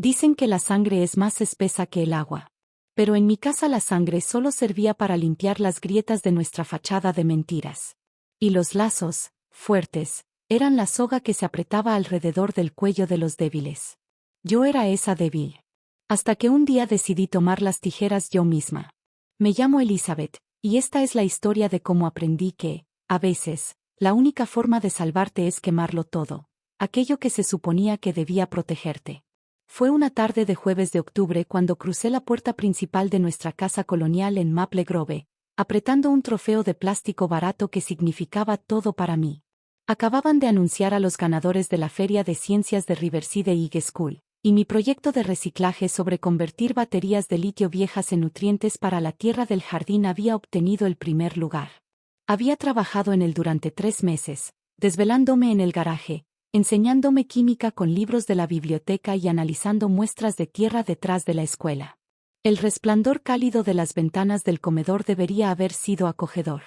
Dicen que la sangre es más espesa que el agua. Pero en mi casa la sangre solo servía para limpiar las grietas de nuestra fachada de mentiras. Y los lazos, fuertes, eran la soga que se apretaba alrededor del cuello de los débiles. Yo era esa débil. Hasta que un día decidí tomar las tijeras yo misma. Me llamo Elizabeth, y esta es la historia de cómo aprendí que, a veces, la única forma de salvarte es quemarlo todo, aquello que se suponía que debía protegerte. Fue una tarde de jueves de octubre cuando crucé la puerta principal de nuestra casa colonial en Maple Grove, apretando un trofeo de plástico barato que significaba todo para mí. Acababan de anunciar a los ganadores de la Feria de Ciencias de Riverside High School, y mi proyecto de reciclaje sobre convertir baterías de litio viejas en nutrientes para la tierra del jardín había obtenido el primer lugar. Había trabajado en él durante 3 meses, desvelándome en el garaje, enseñándome química con libros de la biblioteca y analizando muestras de tierra detrás de la escuela. El resplandor cálido de las ventanas del comedor debería haber sido acogedor.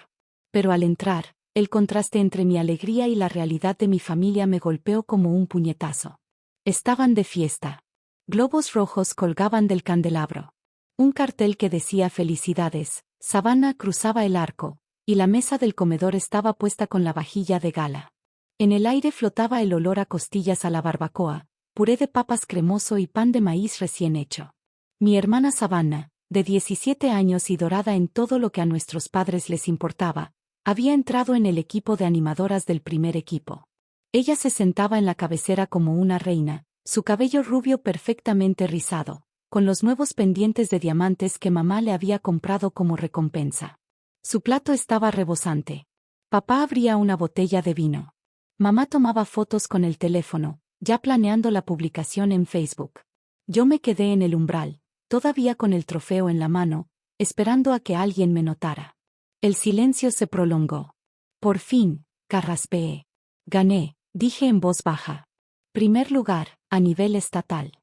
Pero al entrar, el contraste entre mi alegría y la realidad de mi familia me golpeó como un puñetazo. Estaban de fiesta. Globos rojos colgaban del candelabro. Un cartel que decía felicidades, Savannah cruzaba el arco, y la mesa del comedor estaba puesta con la vajilla de gala. En el aire flotaba el olor a costillas a la barbacoa, puré de papas cremoso y pan de maíz recién hecho. Mi hermana Savannah, de 17 años y dorada en todo lo que a nuestros padres les importaba, había entrado en el equipo de animadoras del primer equipo. Ella se sentaba en la cabecera como una reina, su cabello rubio perfectamente rizado, con los nuevos pendientes de diamantes que mamá le había comprado como recompensa. Su plato estaba rebosante. Papá abría una botella de vino. Mamá tomaba fotos con el teléfono, ya planeando la publicación en Facebook. Yo me quedé en el umbral, todavía con el trofeo en la mano, esperando a que alguien me notara. El silencio se prolongó. Por fin, carraspeé. Gané, dije en voz baja. Primer lugar, a nivel estatal.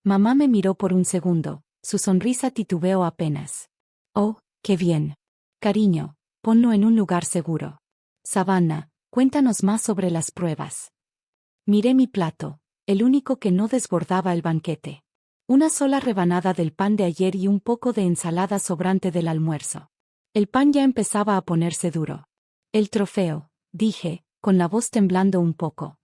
Mamá me miró por un segundo, su sonrisa titubeó apenas. Oh, qué bien. Cariño, ponlo en un lugar seguro. Savannah, cuéntanos más sobre las pruebas. Miré mi plato, el único que no desbordaba el banquete. Una sola rebanada del pan de ayer y un poco de ensalada sobrante del almuerzo. El pan ya empezaba a ponerse duro. El trofeo, dije, con la voz temblando un poco.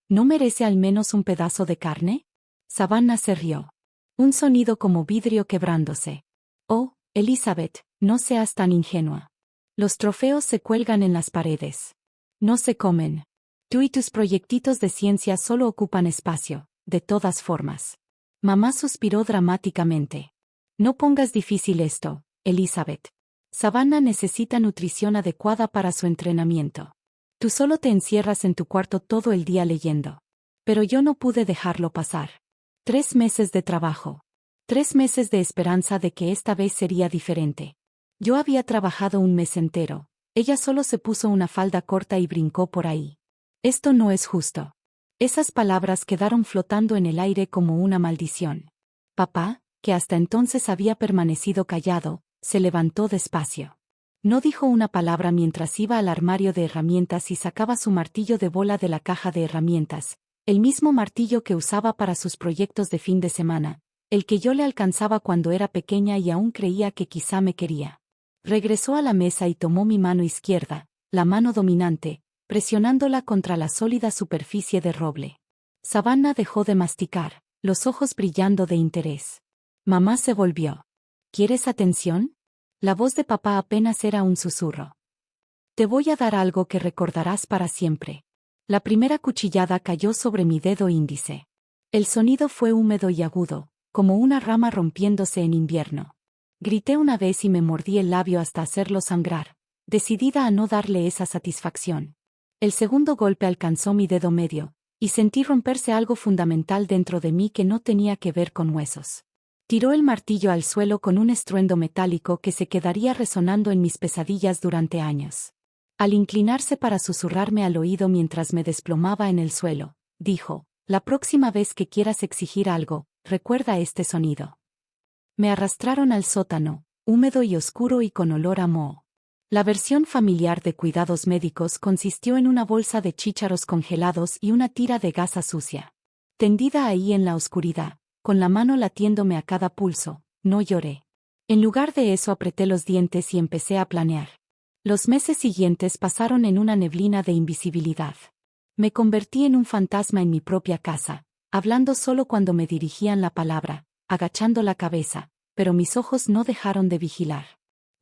¿No merece al menos un pedazo de carne? Savannah se rió. Un sonido como vidrio quebrándose. Oh, Elizabeth, no seas tan ingenua. Los trofeos se cuelgan en las paredes. No se comen. Tú y tus proyectitos de ciencia solo ocupan espacio, de todas formas. Mamá suspiró dramáticamente. No pongas difícil esto, Elizabeth. Savannah necesita nutrición adecuada para su entrenamiento. Tú solo te encierras en tu cuarto todo el día leyendo. Pero yo no pude dejarlo pasar. 3 meses de trabajo. 3 meses de esperanza de que esta vez sería diferente. Yo había trabajado un mes entero. Ella solo se puso una falda corta y brincó por ahí. Esto no es justo. Esas palabras quedaron flotando en el aire como una maldición. Papá, que hasta entonces había permanecido callado, se levantó despacio. No dijo una palabra mientras iba al armario de herramientas y sacaba su martillo de bola de la caja de herramientas, el mismo martillo que usaba para sus proyectos de fin de semana, el que yo le alcanzaba cuando era pequeña y aún creía que quizá me quería. Regresó a la mesa y tomó mi mano izquierda, la mano dominante, presionándola contra la sólida superficie de roble. Savannah dejó de masticar, los ojos brillando de interés. Mamá se volvió. ¿Quieres atención? La voz de papá apenas era un susurro. Te voy a dar algo que recordarás para siempre. La primera cuchillada cayó sobre mi dedo índice. El sonido fue húmedo y agudo, como una rama rompiéndose en invierno. Grité una vez y me mordí el labio hasta hacerlo sangrar, decidida a no darle esa satisfacción. El segundo golpe alcanzó mi dedo medio, y sentí romperse algo fundamental dentro de mí que no tenía que ver con huesos. Tiró el martillo al suelo con un estruendo metálico que se quedaría resonando en mis pesadillas durante años. Al inclinarse para susurrarme al oído mientras me desplomaba en el suelo, dijo, la próxima vez que quieras exigir algo, recuerda este sonido. Me arrastraron al sótano, húmedo y oscuro y con olor a moho. La versión familiar de cuidados médicos consistió en una bolsa de chícharos congelados y una tira de gasa sucia. Tendida ahí en la oscuridad, con la mano latiéndome a cada pulso, no lloré. En lugar de eso apreté los dientes y empecé a planear. Los meses siguientes pasaron en una neblina de invisibilidad. Me convertí en un fantasma en mi propia casa, hablando solo cuando me dirigían la palabra, agachando la cabeza, pero mis ojos no dejaron de vigilar.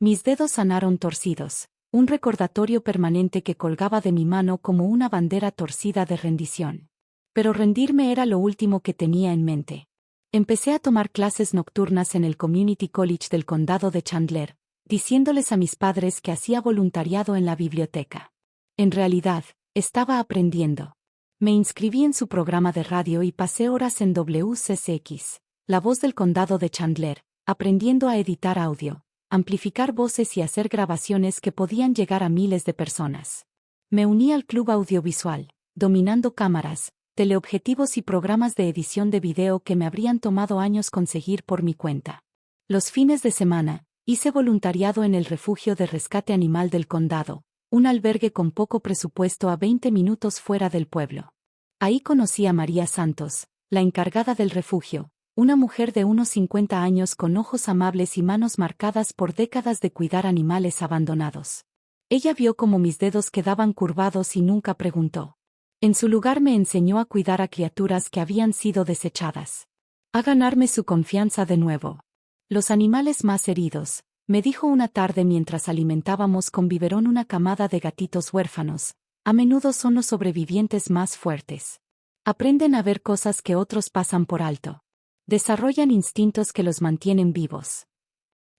Mis dedos sanaron torcidos, un recordatorio permanente que colgaba de mi mano como una bandera torcida de rendición. Pero rendirme era lo último que tenía en mente. Empecé a tomar clases nocturnas en el Community College del condado de Chandler, diciéndoles a mis padres que hacía voluntariado en la biblioteca. En realidad, estaba aprendiendo. Me inscribí en su programa de radio y pasé horas en WCCX, la voz del condado de Chandler, aprendiendo a editar audio, amplificar voces y hacer grabaciones que podían llegar a miles de personas. Me uní al club audiovisual, dominando cámaras, teleobjetivos y programas de edición de video que me habrían tomado años conseguir por mi cuenta. Los fines de semana, hice voluntariado en el refugio de rescate animal del condado, un albergue con poco presupuesto a 20 minutos fuera del pueblo. Ahí conocí a María Santos, la encargada del refugio, una mujer de unos 50 años con ojos amables y manos marcadas por décadas de cuidar animales abandonados. Ella vio cómo mis dedos quedaban curvados y nunca preguntó. En su lugar me enseñó a cuidar a criaturas que habían sido desechadas. A ganarme su confianza de nuevo. Los animales más heridos, me dijo una tarde mientras alimentábamos con biberón una camada de gatitos huérfanos, a menudo son los sobrevivientes más fuertes. Aprenden a ver cosas que otros pasan por alto. Desarrollan instintos que los mantienen vivos.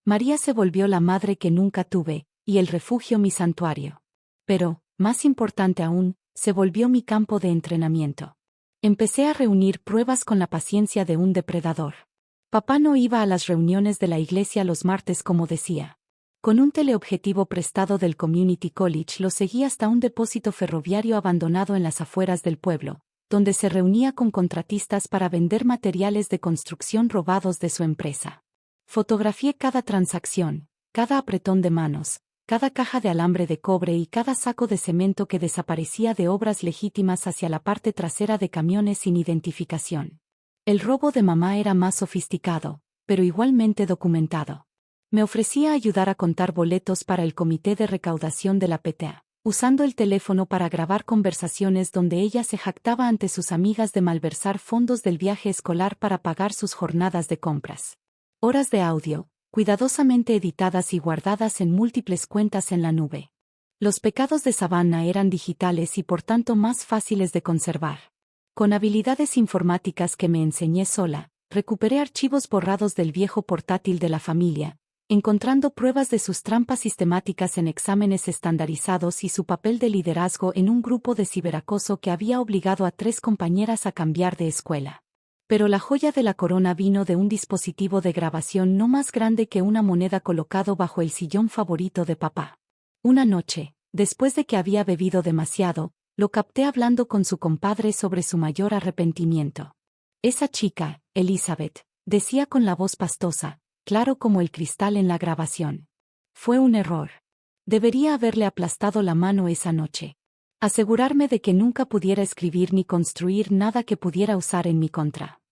María se volvió la madre que nunca tuve, y el refugio mi santuario. Pero, más importante aún, se volvió mi campo de entrenamiento. Empecé a reunir pruebas con la paciencia de un depredador. Papá no iba a las reuniones de la iglesia los martes como decía. Con un teleobjetivo prestado del Community College lo seguí hasta un depósito ferroviario abandonado en las afueras del pueblo, donde se reunía con contratistas para vender materiales de construcción robados de su empresa. Fotografié cada transacción, cada apretón de manos, cada caja de alambre de cobre y cada saco de cemento que desaparecía de obras legítimas hacia la parte trasera de camiones sin identificación. El robo de mamá era más sofisticado, pero igualmente documentado. Me ofrecía ayudar a contar boletos para el comité de recaudación de la PTA, usando el teléfono para grabar conversaciones donde ella se jactaba ante sus amigas de malversar fondos del viaje escolar para pagar sus jornadas de compras. Horas de audio, cuidadosamente editadas y guardadas en múltiples cuentas en la nube. Los pecados de Savannah eran digitales y por tanto más fáciles de conservar. Con habilidades informáticas que me enseñé sola, recuperé archivos borrados del viejo portátil de la familia, encontrando pruebas de sus trampas sistemáticas en exámenes estandarizados y su papel de liderazgo en un grupo de ciberacoso que había obligado a 3 compañeras a cambiar de escuela. Pero la joya de la corona vino de un dispositivo de grabación no más grande que una moneda colocado bajo el sillón favorito de papá. Una noche, después de que había bebido demasiado, lo capté hablando con su compadre sobre su mayor arrepentimiento. Esa chica, Elizabeth, decía con la voz pastosa, claro como el cristal en la grabación. Fue un error. Debería haberle aplastado la mano esa noche. Asegurarme de que nunca pudiera escribir ni construir nada que pudiera usar en mi contra.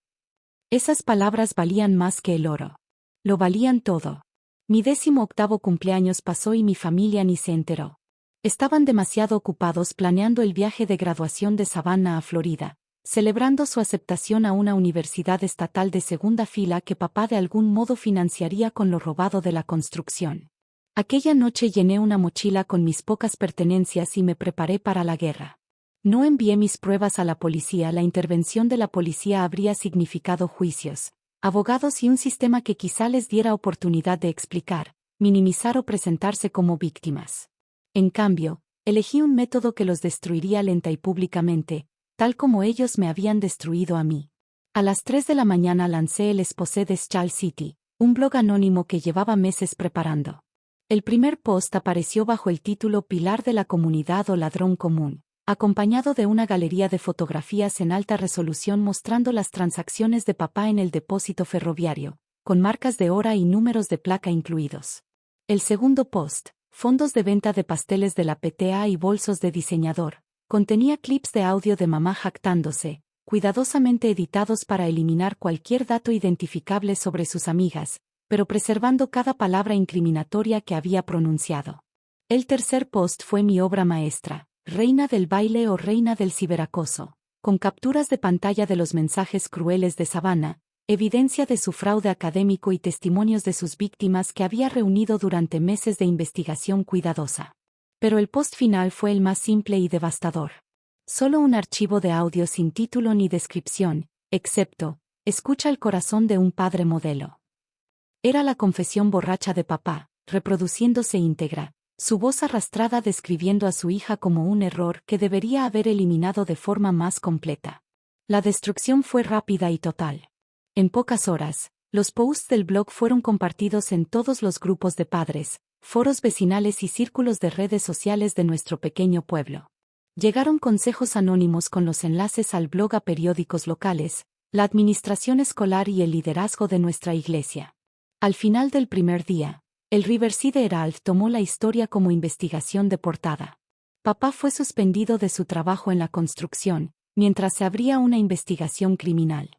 Esas palabras valían más que el oro. Lo valían todo. Mi 18º cumpleaños pasó y mi familia ni se enteró. Estaban demasiado ocupados planeando el viaje de graduación de Savannah a Florida, celebrando su aceptación a una universidad estatal de segunda fila que papá de algún modo financiaría con lo robado de la construcción. Aquella noche llené una mochila con mis pocas pertenencias y me preparé para la guerra. No envié mis pruebas a la policía. La intervención de la policía habría significado juicios, abogados y un sistema que quizá les diera oportunidad de explicar, minimizar o presentarse como víctimas. En cambio, elegí un método que los destruiría lenta y públicamente, tal como ellos me habían destruido a mí. A las 3 de la mañana lancé el exposé de Skull City, un blog anónimo que llevaba meses preparando. El primer post apareció bajo el título Pilar de la Comunidad o Ladrón Común, acompañado de una galería de fotografías en alta resolución mostrando las transacciones de papá en el depósito ferroviario, con marcas de hora y números de placa incluidos. El segundo post, fondos de venta de pasteles de la PTA y bolsos de diseñador, contenía clips de audio de mamá jactándose, cuidadosamente editados para eliminar cualquier dato identificable sobre sus amigas, pero preservando cada palabra incriminatoria que había pronunciado. El tercer post fue mi obra maestra, Reina del baile o Reina del ciberacoso, con capturas de pantalla de los mensajes crueles de Savannah, evidencia de su fraude académico y testimonios de sus víctimas que había reunido durante meses de investigación cuidadosa. Pero el post final fue el más simple y devastador. Solo un archivo de audio sin título ni descripción, excepto, escucha el corazón de un padre modelo. Era la confesión borracha de papá, reproduciéndose íntegra, su voz arrastrada describiendo a su hija como un error que debería haber eliminado de forma más completa. La destrucción fue rápida y total. En pocas horas, los posts del blog fueron compartidos en todos los grupos de padres, foros vecinales y círculos de redes sociales de nuestro pequeño pueblo. Llegaron consejos anónimos con los enlaces al blog a periódicos locales, la administración escolar y el liderazgo de nuestra iglesia. Al final del primer día, el Riverside Herald tomó la historia como investigación de portada. Papá fue suspendido de su trabajo en la construcción, mientras se abría una investigación criminal.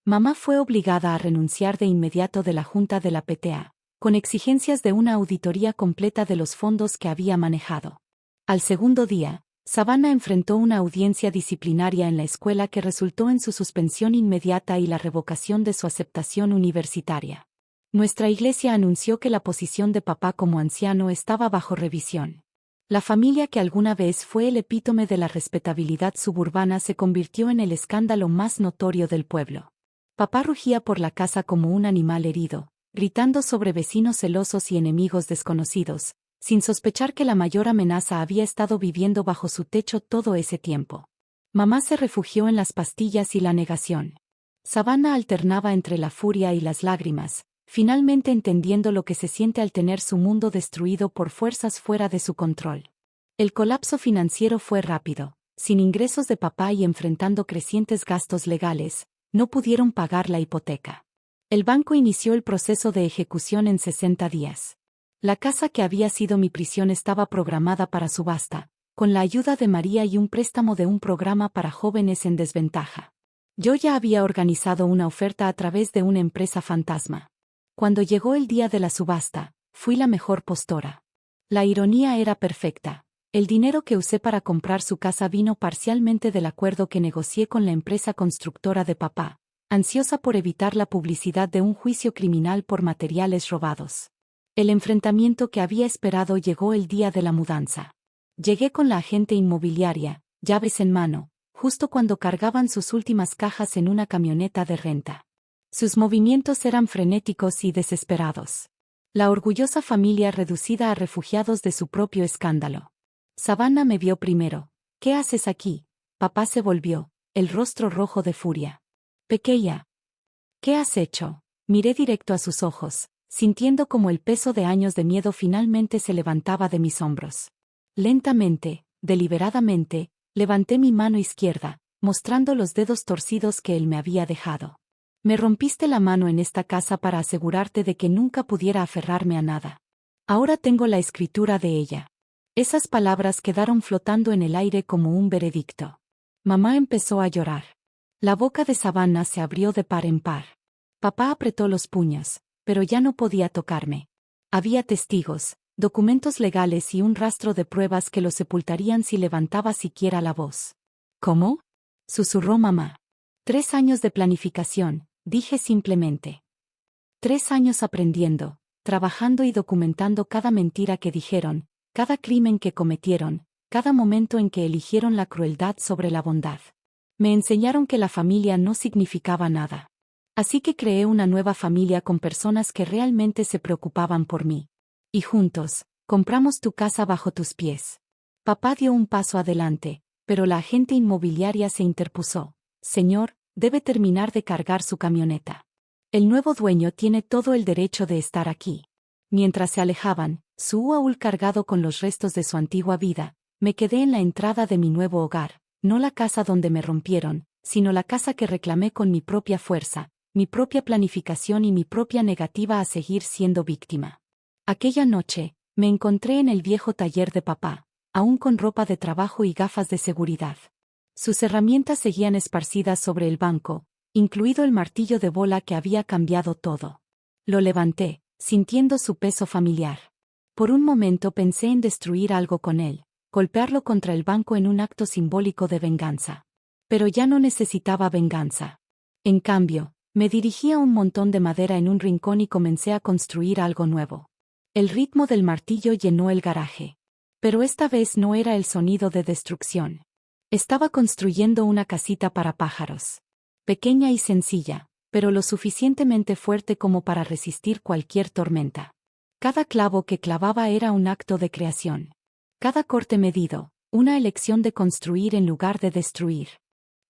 Mamá fue obligada a renunciar de inmediato de la junta de la PTA, con exigencias de una auditoría completa de los fondos que había manejado. Al segundo día, Savannah enfrentó una audiencia disciplinaria en la escuela que resultó en su suspensión inmediata y la revocación de su aceptación universitaria. Nuestra iglesia anunció que la posición de papá como anciano estaba bajo revisión. La familia que alguna vez fue el epítome de la respetabilidad suburbana se convirtió en el escándalo más notorio del pueblo. Papá rugía por la casa como un animal herido, gritando sobre vecinos celosos y enemigos desconocidos, sin sospechar que la mayor amenaza había estado viviendo bajo su techo todo ese tiempo. Mamá se refugió en las pastillas y la negación. Savannah alternaba entre la furia y las lágrimas, finalmente entendiendo lo que se siente al tener su mundo destruido por fuerzas fuera de su control. El colapso financiero fue rápido. Sin ingresos de papá y enfrentando crecientes gastos legales, no pudieron pagar la hipoteca. El banco inició el proceso de ejecución en 60 días. La casa que había sido mi prisión estaba programada para subasta, con la ayuda de María y un préstamo de un programa para jóvenes en desventaja. Yo ya había organizado una oferta a través de una empresa fantasma. Cuando llegó el día de la subasta, fui la mejor postora. La ironía era perfecta. El dinero que usé para comprar su casa vino parcialmente del acuerdo que negocié con la empresa constructora de papá, ansiosa por evitar la publicidad de un juicio criminal por materiales robados. El enfrentamiento que había esperado llegó el día de la mudanza. Llegué con la agente inmobiliaria, llaves en mano, justo cuando cargaban sus últimas cajas en una camioneta de renta. Sus movimientos eran frenéticos y desesperados. La orgullosa familia reducida a refugiados de su propio escándalo. Savannah me vio primero. ¿Qué haces aquí? Papá se volvió, el rostro rojo de furia. Pequeña. ¿Qué has hecho? Miré directo a sus ojos, sintiendo como el peso de años de miedo finalmente se levantaba de mis hombros. Lentamente, deliberadamente, levanté mi mano izquierda, mostrando los dedos torcidos que él me había dejado. Me rompiste la mano en esta casa para asegurarte de que nunca pudiera aferrarme a nada. Ahora tengo la escritura de ella. Esas palabras quedaron flotando en el aire como un veredicto. Mamá empezó a llorar. La boca de Savannah se abrió de par en par. Papá apretó los puños, pero ya no podía tocarme. Había testigos, documentos legales y un rastro de pruebas que lo sepultarían si levantaba siquiera la voz. ¿Cómo? Susurró mamá. 3 años de planificación, dije simplemente. 3 años aprendiendo, trabajando y documentando cada mentira que dijeron, cada crimen que cometieron, cada momento en que eligieron la crueldad sobre la bondad. Me enseñaron que la familia no significaba nada. Así que creé una nueva familia con personas que realmente se preocupaban por mí. Y juntos, compramos tu casa bajo tus pies. Papá dio un paso adelante, pero la agente inmobiliaria se interpuso. Señor, debe terminar de cargar su camioneta. El nuevo dueño tiene todo el derecho de estar aquí. Mientras se alejaban, su baúl cargado con los restos de su antigua vida, me quedé en la entrada de mi nuevo hogar, no la casa donde me rompieron, sino la casa que reclamé con mi propia fuerza, mi propia planificación y mi propia negativa a seguir siendo víctima. Aquella noche, me encontré en el viejo taller de papá, aún con ropa de trabajo y gafas de seguridad. Sus herramientas seguían esparcidas sobre el banco, incluido el martillo de bola que había cambiado todo. Lo levanté, sintiendo su peso familiar. Por un momento pensé en destruir algo con él, golpearlo contra el banco en un acto simbólico de venganza. Pero ya no necesitaba venganza. En cambio, me dirigí a un montón de madera en un rincón y comencé a construir algo nuevo. El ritmo del martillo llenó el garaje. Pero esta vez no era el sonido de destrucción. Estaba construyendo una casita para pájaros. Pequeña y sencilla, pero lo suficientemente fuerte como para resistir cualquier tormenta. Cada clavo que clavaba era un acto de creación. Cada corte medido, una elección de construir en lugar de destruir.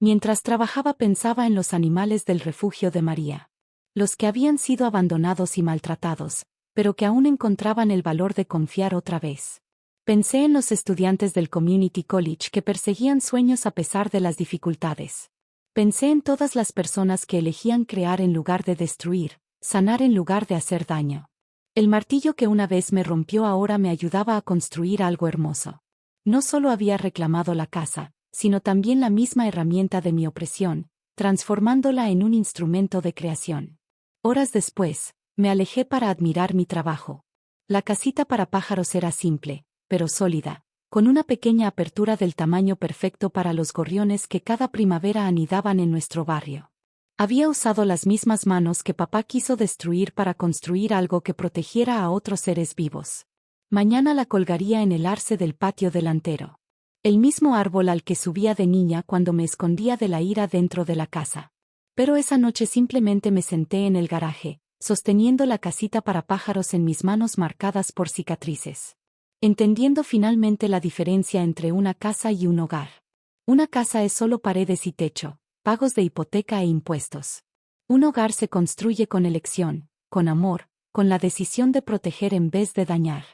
Mientras trabajaba pensaba en los animales del refugio de María. Los que habían sido abandonados y maltratados, pero que aún encontraban el valor de confiar otra vez. Pensé en los estudiantes del Community College que perseguían sueños a pesar de las dificultades. Pensé en todas las personas que elegían crear en lugar de destruir, sanar en lugar de hacer daño. El martillo que una vez me rompió ahora me ayudaba a construir algo hermoso. No solo había reclamado la casa, sino también la misma herramienta de mi opresión, transformándola en un instrumento de creación. Horas después, me alejé para admirar mi trabajo. La casita para pájaros era simple, pero sólida, con una pequeña apertura del tamaño perfecto para los gorriones que cada primavera anidaban en nuestro barrio. Había usado las mismas manos que papá quiso destruir para construir algo que protegiera a otros seres vivos. Mañana la colgaría en el arce del patio delantero. El mismo árbol al que subía de niña cuando me escondía de la ira dentro de la casa. Pero esa noche simplemente me senté en el garaje, sosteniendo la casita para pájaros en mis manos marcadas por cicatrices. Entendiendo finalmente la diferencia entre una casa y un hogar. Una casa es solo paredes y techo, pagos de hipoteca e impuestos. Un hogar se construye con elección, con amor, con la decisión de proteger en vez de dañar.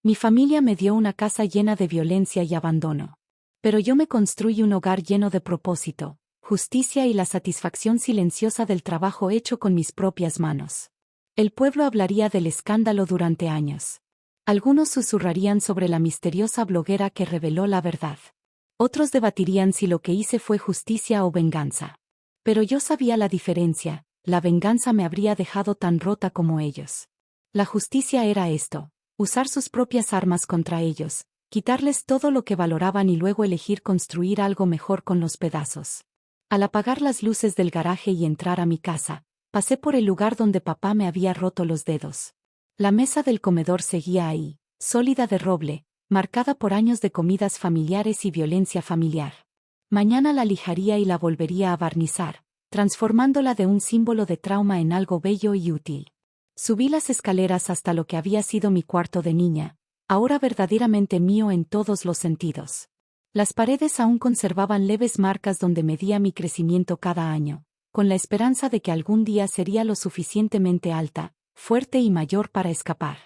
Mi familia me dio una casa llena de violencia y abandono. Pero yo me construí un hogar lleno de propósito, justicia y la satisfacción silenciosa del trabajo hecho con mis propias manos. El pueblo hablaría del escándalo durante años. Algunos susurrarían sobre la misteriosa bloguera que reveló la verdad. Otros debatirían si lo que hice fue justicia o venganza. Pero yo sabía la diferencia, la venganza me habría dejado tan rota como ellos. La justicia era esto, usar sus propias armas contra ellos, quitarles todo lo que valoraban y luego elegir construir algo mejor con los pedazos. Al apagar las luces del garaje y entrar a mi casa, pasé por el lugar donde papá me había roto los dedos. La mesa del comedor seguía ahí, sólida de roble, marcada por años de comidas familiares y violencia familiar. Mañana la lijaría y la volvería a barnizar, transformándola de un símbolo de trauma en algo bello y útil. Subí las escaleras hasta lo que había sido mi cuarto de niña, ahora verdaderamente mío en todos los sentidos. Las paredes aún conservaban leves marcas donde medía mi crecimiento cada año, con la esperanza de que algún día sería lo suficientemente alta, fuerte y mayor para escapar.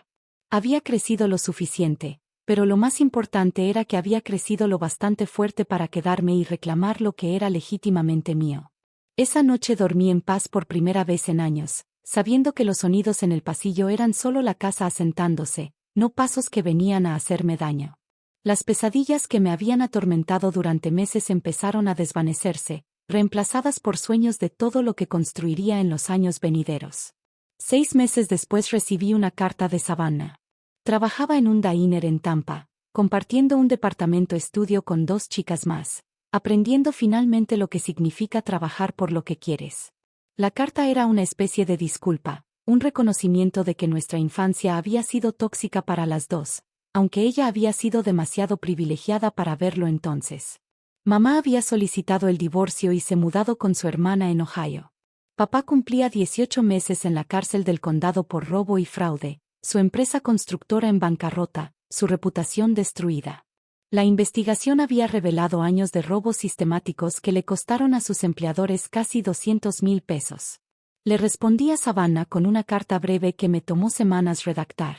Había crecido lo suficiente, pero lo más importante era que había crecido lo bastante fuerte para quedarme y reclamar lo que era legítimamente mío. Esa noche dormí en paz por primera vez en años, sabiendo que los sonidos en el pasillo eran solo la casa asentándose, no pasos que venían a hacerme daño. Las pesadillas que me habían atormentado durante meses empezaron a desvanecerse, reemplazadas por sueños de todo lo que construiría en los años venideros. 6 meses después recibí una carta de Savannah. Trabajaba en un diner en Tampa, compartiendo un departamento estudio con 2 chicas más, aprendiendo finalmente lo que significa trabajar por lo que quieres. La carta era una especie de disculpa, un reconocimiento de que nuestra infancia había sido tóxica para las dos, aunque ella había sido demasiado privilegiada para verlo entonces. Mamá había solicitado el divorcio y se mudado con su hermana en Ohio. Papá cumplía 18 meses en la cárcel del condado por robo y fraude, su empresa constructora en bancarrota, su reputación destruida. La investigación había revelado años de robos sistemáticos que le costaron a sus empleadores casi 200,000 pesos. Le respondí a Savannah con una carta breve que me tomó semanas redactar.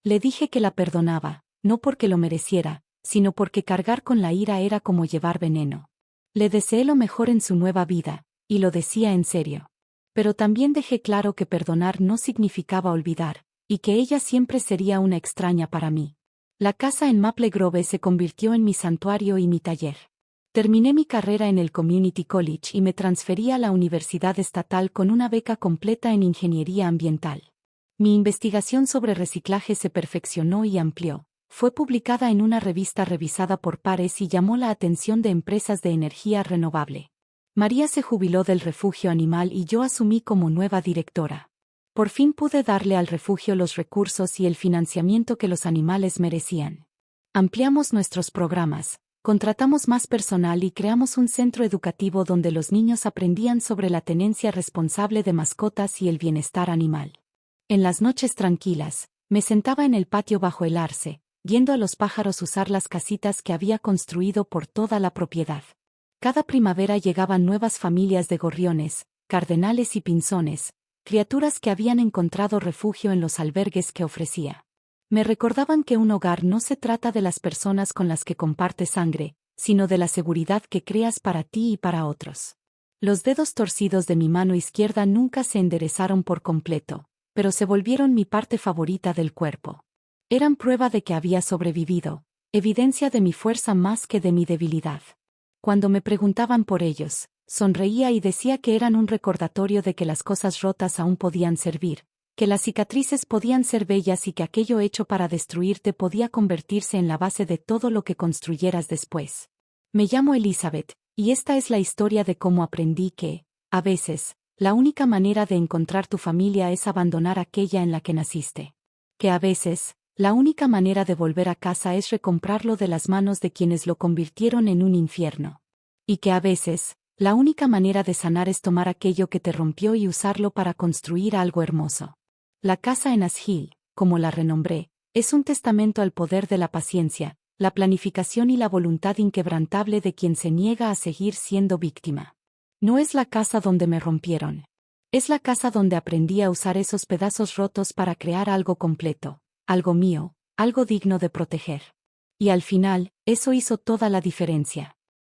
Le dije que la perdonaba, no porque lo mereciera, sino porque cargar con la ira era como llevar veneno. Le deseé lo mejor en su nueva vida, y lo decía en serio. Pero también dejé claro que perdonar no significaba olvidar, y que ella siempre sería una extraña para mí. La casa en Maple Grove se convirtió en mi santuario y mi taller. Terminé mi carrera en el Community College y me transferí a la Universidad Estatal con una beca completa en Ingeniería Ambiental. Mi investigación sobre reciclaje se perfeccionó y amplió. Fue publicada en una revista revisada por pares y llamó la atención de empresas de energía renovable. María se jubiló del refugio animal y yo asumí como nueva directora. Por fin pude darle al refugio los recursos y el financiamiento que los animales merecían. Ampliamos nuestros programas. Contratamos más personal y creamos un centro educativo donde los niños aprendían sobre la tenencia responsable de mascotas y el bienestar animal. En las noches tranquilas, me sentaba en el patio bajo el arce, viendo a los pájaros usar las casitas que había construido por toda la propiedad. Cada primavera llegaban nuevas familias de gorriones, cardenales y pinzones, criaturas que habían encontrado refugio en los albergues que ofrecía. Me recordaban que un hogar no se trata de las personas con las que compartes sangre, sino de la seguridad que creas para ti y para otros. Los dedos torcidos de mi mano izquierda nunca se enderezaron por completo, pero se volvieron mi parte favorita del cuerpo. Eran prueba de que había sobrevivido, evidencia de mi fuerza más que de mi debilidad. Cuando me preguntaban por ellos, sonreía y decía que eran un recordatorio de que las cosas rotas aún podían servir, que las cicatrices podían ser bellas y que aquello hecho para destruirte podía convertirse en la base de todo lo que construyeras después. Me llamo Elizabeth, y esta es la historia de cómo aprendí que, a veces, la única manera de encontrar tu familia es abandonar aquella en la que naciste. Que a veces, la única manera de volver a casa es recomprarlo de las manos de quienes lo convirtieron en un infierno. Y que a veces, la única manera de sanar es tomar aquello que te rompió y usarlo para construir algo hermoso. La casa en Ash Hill, como la renombré, es un testamento al poder de la paciencia, la planificación y la voluntad inquebrantable de quien se niega a seguir siendo víctima. No es la casa donde me rompieron. Es la casa donde aprendí a usar esos pedazos rotos para crear algo completo, algo mío, algo digno de proteger. Y al final, eso hizo toda la diferencia.